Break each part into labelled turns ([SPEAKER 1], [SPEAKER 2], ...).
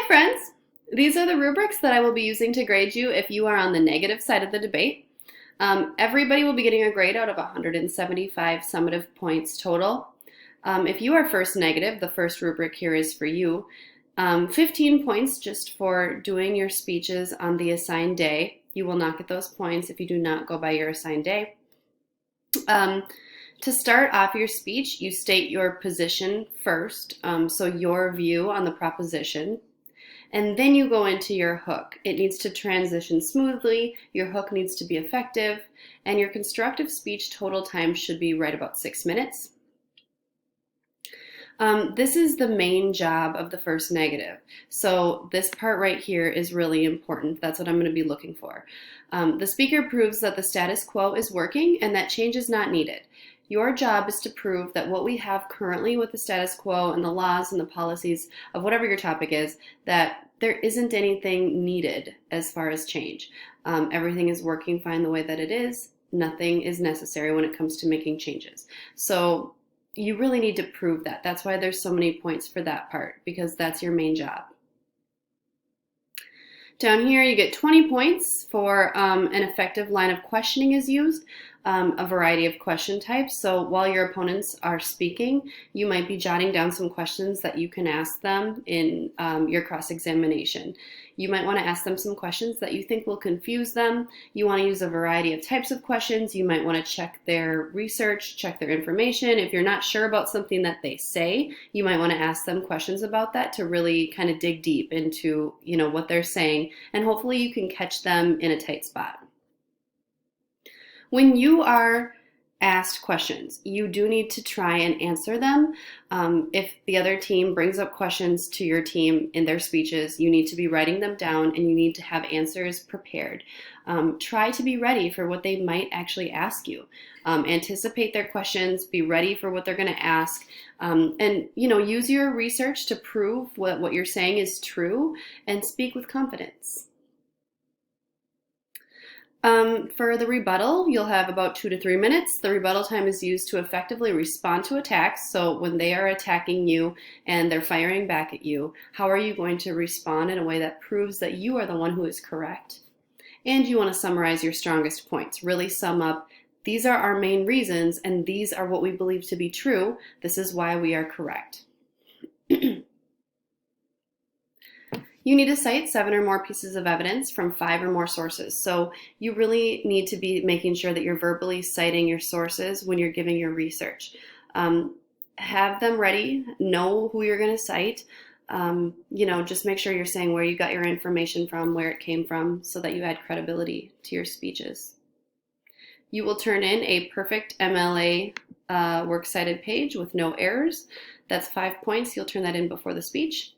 [SPEAKER 1] Hi friends! These are the rubrics that I will be using to grade you if you are on the negative side of the debate. Everybody will be getting a grade out of 175 summative points total. If you are first negative, the first rubric here is for you. 15 points just for doing your speeches on the assigned day. You will not get those points if you do not go by your assigned day. To start off your speech, you state your position first, so your view on the proposition, and then you go into your hook. It needs to transition smoothly, your hook needs to be effective, and your constructive speech total time should be right about 6 minutes. This is the main job of the first negative. So this part right here is really important. That's what I'm going to be looking for. The speaker proves that the status quo is working and that change is not needed. Your job is to prove that what we have currently with the status quo and the laws and the policies of whatever your topic is, that there isn't anything needed as far as change. Everything is working fine the way that it is. Nothing is necessary when it comes to making changes. So you really need to prove that. That's why there's so many points for that part, because that's your main job. Down here, you get 20 points for an effective line of questioning is used, a variety of question types. So while your opponents are speaking, you might be jotting down some questions that you can ask them in your cross-examination. You might want to ask them some questions that you think will confuse them. You want to use a variety of types of questions. You might want to check their research, check their information. If you're not sure about something that they say, you might want to ask them questions about that to really kind of dig deep into, what they're saying, and hopefully you can catch them in a tight spot. When you are asked questions, you do need to try and answer them. If the other team brings up questions to your team in their speeches, you need to be writing them down and you need to have answers prepared. Try to be ready for what they might actually ask you. Anticipate their questions, be ready for what they're going to ask, and use your research to prove what you're saying is true and speak with confidence. For the rebuttal, you'll have about 2 to 3 minutes. The rebuttal time is used to effectively respond to attacks. So when they are attacking you and they're firing back at you, how are you going to respond in a way that proves that you are the one who is correct? And you want to summarize your strongest points. Really sum up, these are our main reasons and these are what we believe to be true. This is why we are correct. You need to cite 7 or more pieces of evidence from 5 or more sources. So you really need to be making sure that you're verbally citing your sources when you're giving your research. Have them ready, know who you're going to cite. Just make sure you're saying where you got your information from, where it came from, so that you add credibility to your speeches. You will turn in a perfect MLA works cited page with no errors. That's 5 points. You'll turn that in before the speech.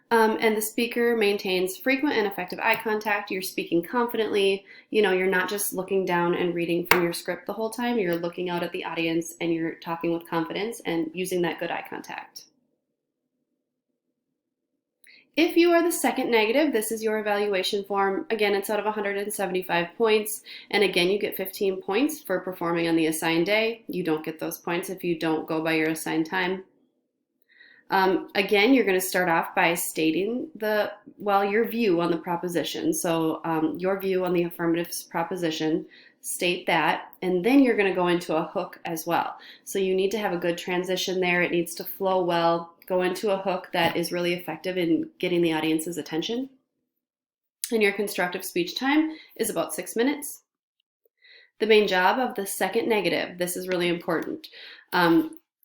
[SPEAKER 1] And the speaker maintains frequent and effective eye contact. You're speaking confidently. You're not just looking down and reading from your script the whole time. You're looking out at the audience and you're talking with confidence and using that good eye contact. If you are the second negative, this is your evaluation form. Again, it's out of 175 points. And again, you get 15 points for performing on the assigned day. You don't get those points if you don't go by your assigned time. Again, you're going to start off by stating your view on the proposition. So your view on the affirmative proposition, state that, and then you're going to go into a hook as well. So you need to have a good transition there. It needs to flow well. Go into a hook that is really effective in getting the audience's attention. And your constructive speech time is about 6 minutes. The main job of the second negative, this is really important,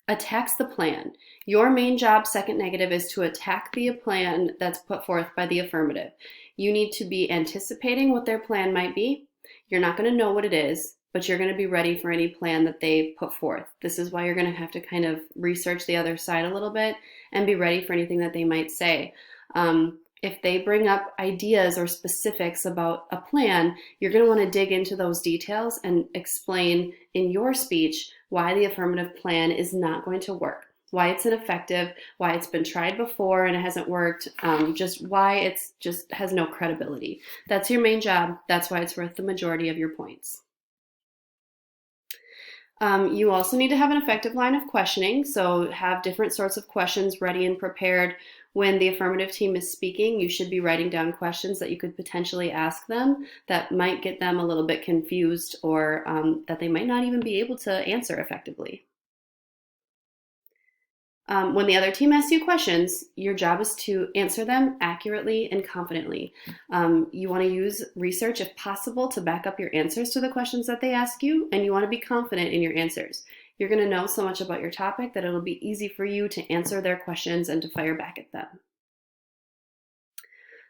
[SPEAKER 1] attacks the plan. Your main job, second negative, is to attack the plan that's put forth by the affirmative. You need to be anticipating what their plan might be. You're not going to know what it is, but you're going to be ready for any plan that they put forth. This is why you're going to have to kind of research the other side a little bit and be ready for anything that they might say. If they bring up ideas or specifics about a plan, you're going to want to dig into those details and explain in your speech why the affirmative plan is not going to work, why it's ineffective, why it's been tried before and it hasn't worked, just why it just has no credibility. That's your main job. That's why it's worth the majority of your points. You also need to have an effective line of questioning, so have different sorts of questions ready and prepared. When the affirmative team is speaking, you should be writing down questions that you could potentially ask them that might get them a little bit confused, or that they might not even be able to answer effectively. When the other team asks you questions, your job is to answer them accurately and confidently. You want to use research, if possible, to back up your answers to the questions that they ask you, and you want to be confident in your answers. You're going to know so much about your topic that it'll be easy for you to answer their questions and to fire back at them.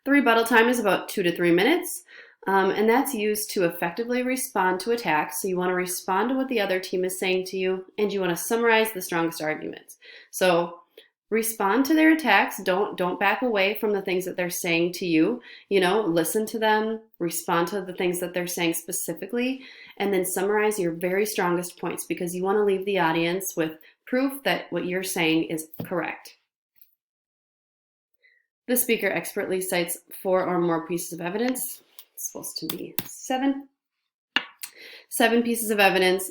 [SPEAKER 1] The rebuttal time is about 2 to 3 minutes. And that's used to effectively respond to attacks. So you want to respond to what the other team is saying to you, and you want to summarize the strongest arguments. So respond to their attacks. Don't back away from the things that they're saying to you. Listen to them, respond to the things that they're saying specifically, and then summarize your very strongest points, because you want to leave the audience with proof that what you're saying is correct. The speaker expertly cites 4 or more pieces of evidence. Supposed to be 7 pieces of evidence,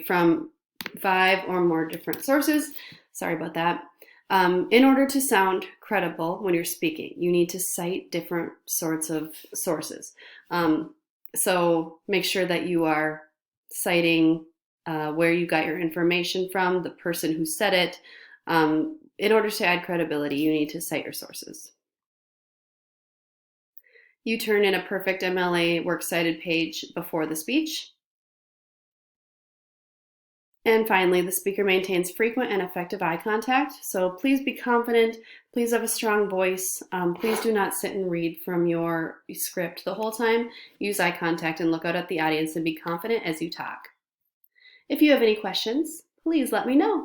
[SPEAKER 1] from 5 or more different sources. Sorry about that. In order to sound credible when you're speaking, you need to cite different sorts of sources. So make sure that you are citing where you got your information from, the person who said it. In order to add credibility, you need to cite your sources. You turn in a perfect MLA works cited page before the speech. And finally, the speaker maintains frequent and effective eye contact. So please be confident. Please have a strong voice. Please do not sit and read from your script the whole time. Use eye contact and look out at the audience and be confident as you talk. If you have any questions, please let me know.